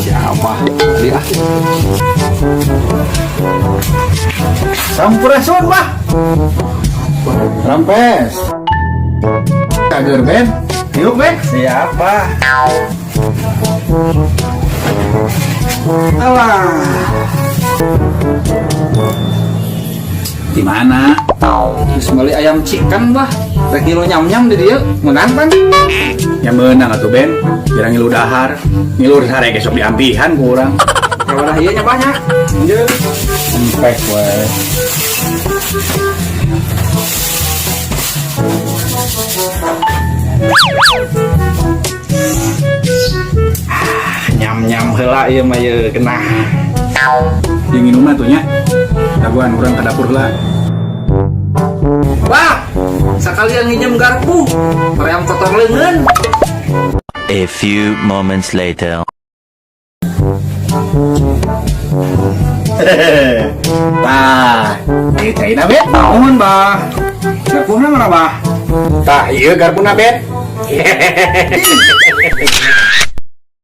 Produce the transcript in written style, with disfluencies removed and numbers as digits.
Siapa dia? Sampurasun bah. Rampes. Kager Ben. Yuk Ben. Siapa? Alah. Di mana? Terus beli ayam chicken bah. Rek kilo nyam-nyam di dia, menang kan? Yang menang atuh Ben. Kirang ngilu dahar. Ngilu sare besok diampihan kurang. Kalau dah iya banyak. Anjir. Empek we. Nyam-nyam heula ieu mah ieu kena. Yang minum mah tuh nya. Daguan urang ke dapur heula. Wah, sekalian nginjem garpu. Hoream kotor leungeun. A few moments later. Tah, ieu caina Ben. Mohon bah. Garpunya mana bah? Tah, ieu garpuna Ben.